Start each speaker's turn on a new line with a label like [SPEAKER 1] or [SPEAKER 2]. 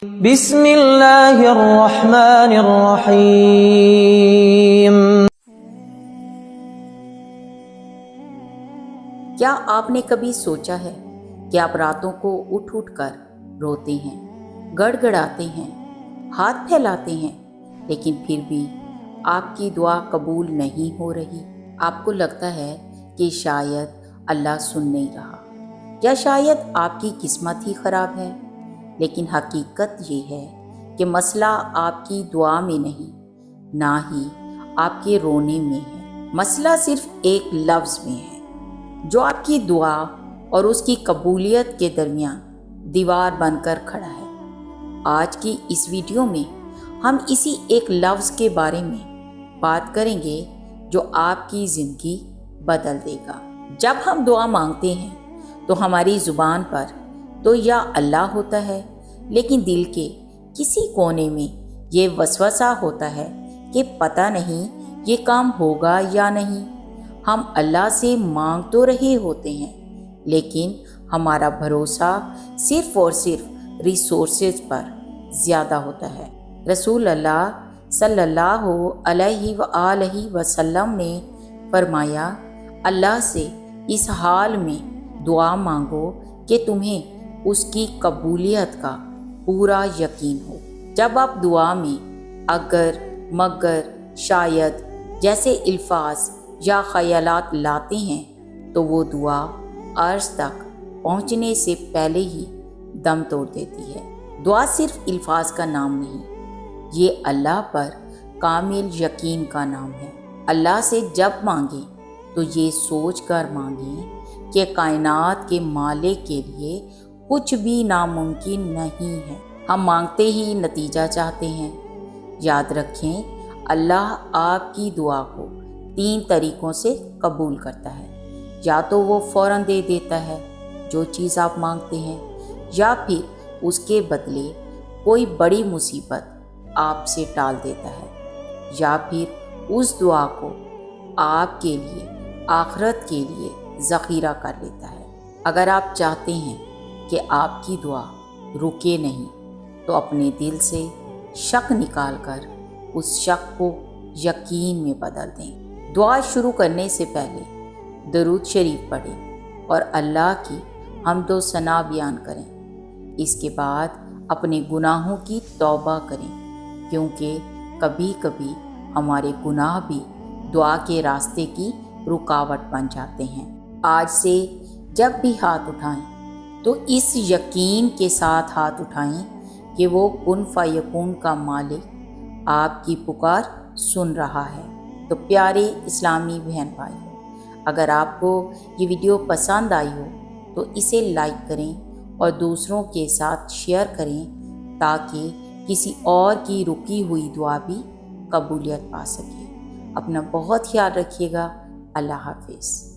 [SPEAKER 1] بسم اللہ الرحمن الرحیم۔
[SPEAKER 2] کیا آپ نے کبھی سوچا ہے کہ آپ راتوں کو اٹھ کر روتے ہیں، گڑ گڑاتے ہیں، ہاتھ پھیلاتے ہیں، لیکن پھر بھی آپ کی دعا قبول نہیں ہو رہی؟ آپ کو لگتا ہے کہ شاید اللہ سن نہیں رہا، یا شاید آپ کی قسمت ہی خراب ہے۔ لیکن حقیقت یہ ہے کہ مسئلہ آپ کی دعا میں نہیں، نہ ہی آپ کے رونے میں ہے۔ مسئلہ صرف ایک لفظ میں ہے جو آپ کی دعا اور اس کی قبولیت کے درمیان دیوار بن کر کھڑا ہے۔ آج کی اس ویڈیو میں ہم اسی ایک لفظ کے بارے میں بات کریں گے جو آپ کی زندگی بدل دے گا۔ جب ہم دعا مانگتے ہیں تو ہماری زبان پر تو یا اللہ ہوتا ہے، لیکن دل کے کسی کونے میں یہ وسوسہ ہوتا ہے کہ پتہ نہیں یہ کام ہوگا یا نہیں۔ ہم اللہ سے مانگ تو رہے ہوتے ہیں، لیکن ہمارا بھروسہ صرف اور صرف ریسورسز پر زیادہ ہوتا ہے۔ رسول اللہ صلی اللہ علیہ وآلہ وسلم نے فرمایا، اللہ سے اس حال میں دعا مانگو کہ تمہیں اس کی قبولیت کا پورا یقین ہو۔ جب آپ دعا میں اگر، مگر، شاید جیسے الفاظ یا خیالات لاتے ہیں تو وہ دعا عرش تک پہنچنے سے پہلے ہی دم توڑ دیتی ہے۔ دعا صرف الفاظ کا نام نہیں، یہ اللہ پر کامل یقین کا نام ہے۔ اللہ سے جب مانگیں تو یہ سوچ کر مانگیں کہ کائنات کے مالک کے لیے کچھ بھی ناممکن نہیں ہے۔ ہم مانگتے ہی نتیجہ چاہتے ہیں۔ یاد رکھیں، اللہ آپ کی دعا کو 3 طریقوں سے قبول کرتا ہے۔ یا تو وہ فوراً دے دیتا ہے جو چیز آپ مانگتے ہیں، یا پھر اس کے بدلے کوئی بڑی مصیبت آپ سے ٹال دیتا ہے، یا پھر اس دعا کو آپ کے لیے آخرت کے لیے ذخیرہ کر لیتا ہے۔ اگر آپ چاہتے ہیں کہ آپ کی دعا رکے نہیں تو اپنے دل سے شک نکال کر اس شک کو یقین میں بدل دیں۔ دعا شروع کرنے سے پہلے درود شریف پڑھیں اور اللہ کی حمد و ثنا بیان کریں۔ اس کے بعد اپنے گناہوں کی توبہ کریں، کیونکہ کبھی کبھی ہمارے گناہ بھی دعا کے راستے کی رکاوٹ بن جاتے ہیں۔ آج سے جب بھی ہاتھ اٹھائیں تو اس یقین کے ساتھ ہاتھ اٹھائیں کہ وہ کن فیکون کا مالک آپ کی پکار سن رہا ہے۔ تو پیارے اسلامی بہن بھائی، اگر آپ کو یہ ویڈیو پسند آئی ہو تو اسے لائک کریں اور دوسروں کے ساتھ شیئر کریں تاکہ کسی اور کی رکی ہوئی دعا بھی قبولیت پا سکے۔ اپنا بہت خیال رکھیے گا۔ اللہ حافظ۔